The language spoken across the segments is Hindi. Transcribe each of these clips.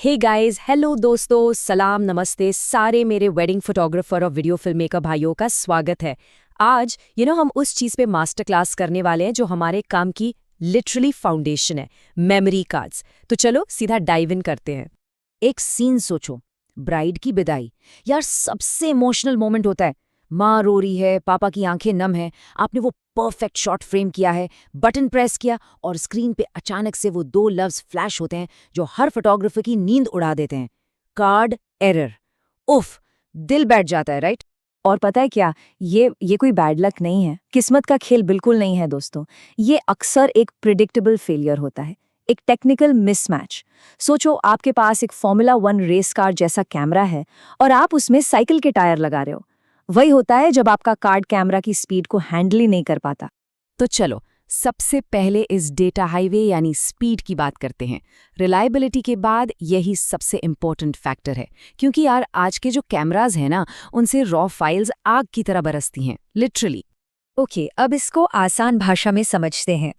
हे गाइस, हेलो दोस्तों, सलाम नमस्ते सारे मेरे वेडिंग फोटोग्राफर और वीडियो फिल्म मेकर भाइयों का स्वागत है। आज हम उस चीज़ पे मास्टर क्लास करने वाले हैं जो हमारे काम की लिटरली फाउंडेशन है, मेमोरी कार्ड्स। तो चलो सीधा डाइव इन करते हैं। एक सीन सोचो, ब्राइड की विदाई। यार सबसे इमोशनल मोमेंट होता है। माँ रो रही है, पापा की आंखें नम है, आपने वो परफेक्ट शॉट फ्रेम किया है, बटन प्रेस किया और स्क्रीन पे अचानक से वो दो लफ्ज फ्लैश होते हैं जो हर फोटोग्राफर की नींद उड़ा देते हैं। Card error. उफ, दिल बैठ जाता है, राइट? और पता है क्या, ये कोई बैड लक नहीं है, किस्मत का खेल बिल्कुल नहीं है दोस्तों। ये अक्सर एक प्रिडिक्टेबल फेलियर होता है, एक टेक्निकल मिसमैच। सोचो आपके पास एक फॉर्मूला 1 रेस कार जैसा कैमरा है और आप उसमें साइकिल के टायर लगा रहे हो। वही होता है जब आपका कार्ड कैमरा की स्पीड को हैंडल ही नहीं कर पाता। तो चलो सबसे पहले इस डेटा हाईवे यानी स्पीड की बात करते हैं। रिलायबिलिटी के बाद यही सबसे इम्पोर्टेंट फैक्टर है, क्योंकि यार आज के जो कैमराज हैं ना, उनसे रॉ फाइल्स आग की तरह बरसती हैं, लिटरली। ओके, अब इसको आसान भाषा में समझते हैं।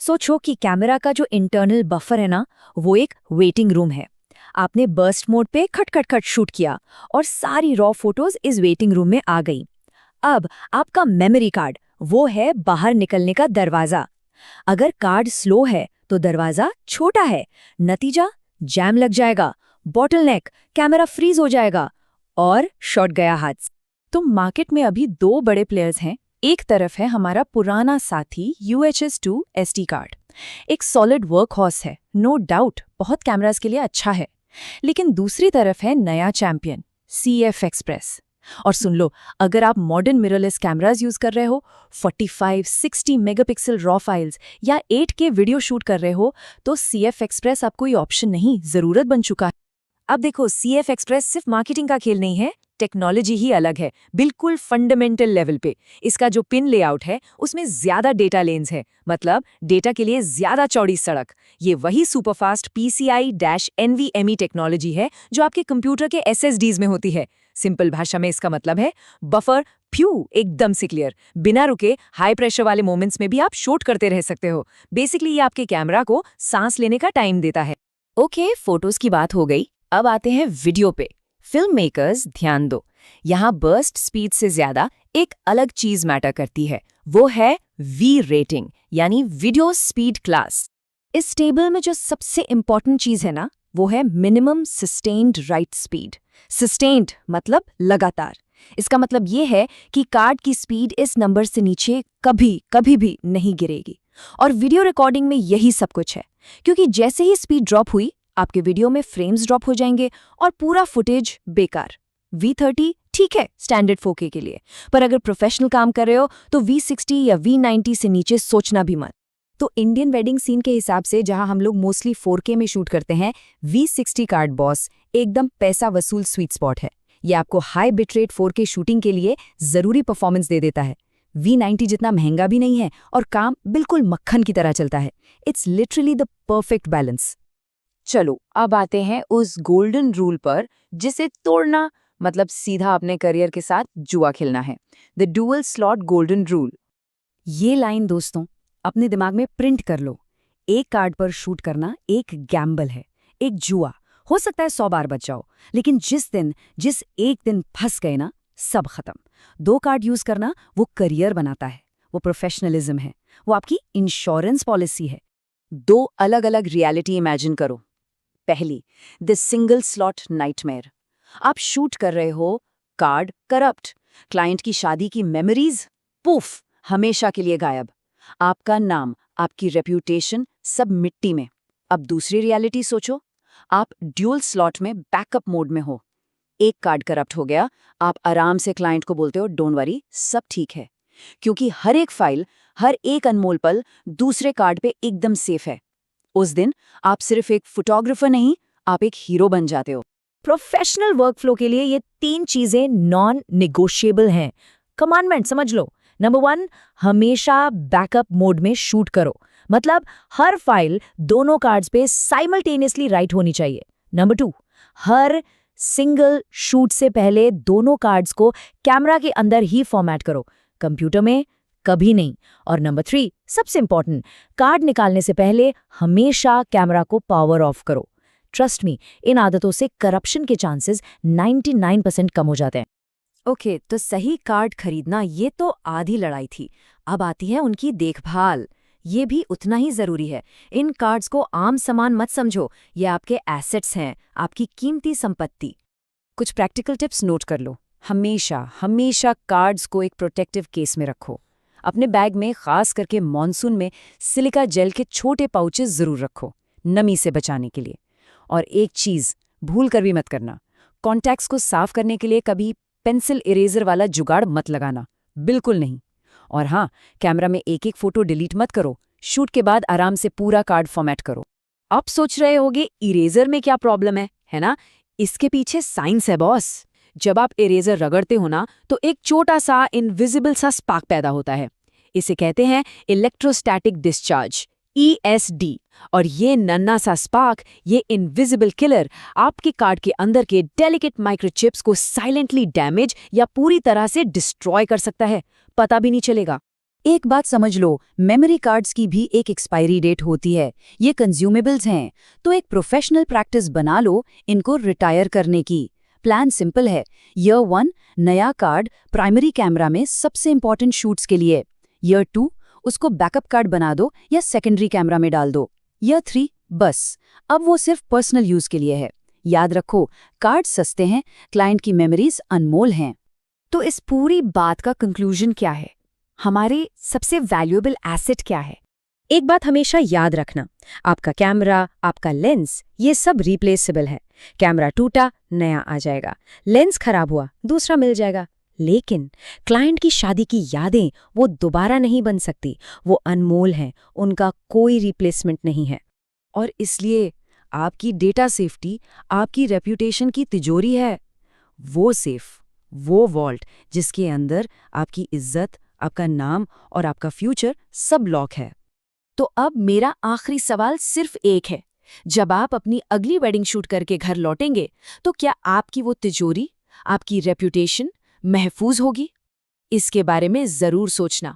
सोचो कि कैमरा का जो इंटरनल बफर है ना, वो एक वेटिंग रूम है। आपने बर्स्ट मोड पे खट खट खट शूट किया और सारी रॉ फोटोज इस वेटिंग रूम में आ गई। अब आपका मेमोरी कार्ड वो है बाहर निकलने का दरवाजा। अगर कार्ड स्लो है तो दरवाजा छोटा है, नतीजा जैम लग जाएगा, बॉटलनेक, कैमरा फ्रीज हो जाएगा और शॉट गया हाथ। तो मार्केट में अभी दो बड़े प्लेयर्स हैं। एक तरफ है हमारा पुराना साथी UHS-2 SD कार्ड, एक सॉलिड वर्क हॉर्स है, नो डाउट, बहुत कैमरास के लिए अच्छा है। लेकिन दूसरी तरफ है नया चैंपियन CF एक्सप्रेस। और सुन लो, अगर आप मॉडर्न मिररलेस कैमरास यूज कर रहे हो, 45-60 मेगापिक्सल रॉ फाइल्स या 8K वीडियो शूट कर रहे हो, तो CF एक्सप्रेस आपको कोई ऑप्शन नहीं, जरूरत बन चुका है। अब देखो, CF एक्सप्रेस सिर्फ मार्केटिंग का खेल नहीं है, टेक्नोलॉजी ही अलग है, बिल्कुल फंडामेंटल लेवल पे। इसका जो पिन लेआउट है उसमें ज्यादा डेटा लेन्स है, मतलब डेटा के लिए ज्यादा चौड़ी सड़क। ये वही सुपरफास्ट PCI-NVMe टेक्नोलॉजी है जो आपके कंप्यूटर के SSDs में होती है। सिंपल भाषा में इसका मतलब है बफर एकदम से क्लियर, बिना रुके हाई प्रेशर वाले मोमेंट्स में भी आप शूट करते रह सकते हो। बेसिकली ये आपके कैमरा को सांस लेने का टाइम देता है। ओके, फोटोज की बात हो गई, अब आते हैं वीडियो पे। फिल्म मेकर्स ध्यान दो, यहाँ बर्स्ट स्पीड से ज्यादा एक अलग चीज मैटर करती है, वो है V रेटिंग यानी वीडियो स्पीड क्लास। इस टेबल में जो सबसे इंपॉर्टेंट चीज है ना, वो है minimum sustained right speed. Sustained मतलब लगातार। इसका मतलब ये है कि कार्ड की स्पीड इस नंबर से नीचे कभी भी नहीं गिरेगी। और वीडियो रिकॉर्डिंग में यही सब कुछ है, क्योंकि जैसे ही स्पीड ड्रॉप हुई, आपके वीडियो में फ्रेम्स ड्रॉप हो जाएंगे और पूरा फुटेज बेकार। V30 ठीक है स्टैंडर्ड 4K के लिए, पर अगर प्रोफेशनल काम कर रहे हो तो V60 या V90 से नीचे सोचना भी मत। तो इंडियन वेडिंग सीन के हिसाब से, जहां हम लोग मोस्टली 4K में शूट करते हैं, V60 कार्ड बॉस एकदम पैसा वसूल स्वीट स्पॉट है। ये आपको हाई बिटरेट 4K शूटिंग के लिए जरूरी परफॉर्मेंस दे देता है। V90 जितना महंगा भी नहीं है और काम बिल्कुल मक्खन की तरह चलता है। It's literally the perfect balance. चलो अब आते हैं उस गोल्डन रूल पर जिसे तोड़ना मतलब सीधा अपने करियर के साथ जुआ खेलना है। The dual slot golden rule. ये लाइन दोस्तों अपने दिमाग में प्रिंट कर लो। एक कार्ड पर शूट करना एक गैम्बल है, एक जुआ। हो सकता है 100 बार बच जाओ, लेकिन जिस एक दिन फंस गए ना, सब खत्म। 2 कार्ड यूज करना वो करियर बनाता है, वो प्रोफेशनलिज्म है, वो आपकी इंश्योरेंस पॉलिसी है। 2 अलग अलग रियलिटी इमेजिन करो। पहली, द सिंगल स्लॉट नाइटमेयर। आप शूट कर रहे हो, कार्ड करप्ट, क्लाइंट की शादी की मेमोरीज पुफ हमेशा के लिए गायब, आपका नाम, आपकी रेप्यूटेशन सब मिट्टी में। अब दूसरी रियलिटी सोचो, आप ड्यूल स्लॉट में बैकअप मोड में हो, एक कार्ड करप्ट हो गया, आप आराम से क्लाइंट को बोलते हो डोंट वरी सब ठीक है, क्योंकि हर एक फाइल, हर एक अनमोल पल दूसरे कार्ड पे एकदम सेफ है। उस दिन आप सिर्फ एक फोटोग्राफर नहीं, आप एक हीरो बन जाते हो। प्रोफेशनल वर्कफ्लो के लिए ये 3 चीजें नॉन निगोशिएबल हैं। कमांडमेंट समझ लो। नंबर 1, हमेशा बैकअप मोड में शूट करो, मतलब हर फाइल दोनों कार्ड्स पे साइमल्टेनियसली राइट होनी चाहिए। नंबर 2, हर सिंगल शूट से पहले दोनों कार्ड्स को कैमरा के अंदर ही फॉर्मेट करो, कंप्यूटर में कभी नहीं। और नंबर 3, सबसे इंपॉर्टेंट, कार्ड निकालने से पहले हमेशा कैमरा को पावर ऑफ करो। ट्रस्ट मी, इन आदतों से करप्शन के चांसेस 99% कम हो जाते हैं। ओके, तो सही कार्ड खरीदना ये तो आधी लड़ाई थी। अब आती है उनकी देखभाल। ये भी उतना ही जरूरी है। इन कार्ड्स को आम सामान मत समझो, ये आपके एसेट्स हैं, आपकी कीमती संपत्ति। कुछ प्रैक्टिकल टिप्स नोट कर लो। हमेशा कार्ड्स को एक प्रोटेक्टिव केस में रखो। अपने बैग में खास करके मॉनसून में सिलिका जेल के छोटे पाउचेस जरूर रखो, नमी से बचाने के लिए। और एक चीज़ भूल कर भी मत करना, कॉन्टैक्ट्स को साफ करने के लिए कभी पेंसिल इरेजर वाला जुगाड़ मत लगाना, बिल्कुल नहीं। और हाँ, कैमरा में एक फोटो डिलीट मत करो, शूट के बाद आराम से पूरा कार्ड फॉर्मेट करो। आप सोच रहे होगे इरेजर में क्या प्रॉब्लम है ना? इसके पीछे साइंस है बॉस। जब आप इरेजर रगड़ते हो ना, तो एक छोटा सा इनविजिबल सा स्पार्क पैदा होता है। इसे कहते हैं इलेक्ट्रोस्टैटिक डिस्चार्ज, ESD। और ये नन्हा सा स्पार्क, ये इनविजिबल किलर, आपके कार्ड के अंदर के डेलिकेट माइक्रोचिप्स को साइलेंटली डैमेज या पूरी तरह से डिस्ट्रॉय कर सकता है, पता भी नहीं चलेगा। एक बात समझ लो, मेमोरी कार्ड्स की भी एक एक्सपायरी डेट होती है। ये कंज्यूमेबल्स हैं, तो एक प्रोफेशनल प्रैक्टिस बना लो इनको रिटायर करने की। प्लान सिंपल है। ईयर 1 नया कार्ड प्राइमरी कैमरा में सबसे इंपॉर्टेंट शूट्स के लिए। ईयर 2 उसको बैकअप कार्ड बना दो या सेकेंडरी कैमरा में डाल दो। ईयर 3 बस अब वो सिर्फ पर्सनल यूज के लिए है। याद रखो, कार्ड सस्ते हैं, क्लाइंट की मेमोरीज अनमोल हैं। तो इस पूरी बात का कंक्लूजन क्या है? हमारे सबसे वैल्यूएबल एसेट क्या है? एक बात हमेशा याद रखना, आपका कैमरा, आपका लेंस, ये सब रिप्लेसेबल है। कैमरा टूटा, नया आ जाएगा। लेंस खराब हुआ, दूसरा मिल जाएगा। लेकिन क्लाइंट की शादी की यादें वो दोबारा नहीं बन सकती, वो अनमोल हैं, उनका कोई रिप्लेसमेंट नहीं है। और इसलिए आपकी डेटा सेफ्टी आपकी रेप्यूटेशन की तिजोरी है। वो सेफ, वो वॉल्ट जिसके अंदर आपकी इज्जत, आपका नाम और आपका फ्यूचर सब लॉक है। तो अब मेरा आखिरी सवाल सिर्फ एक है, जब आप अपनी अगली वेडिंग शूट करके घर लौटेंगे, तो क्या आपकी वो तिजोरी, आपकी रेप्यूटेशन महफूज होगी? इसके बारे में जरूर सोचना।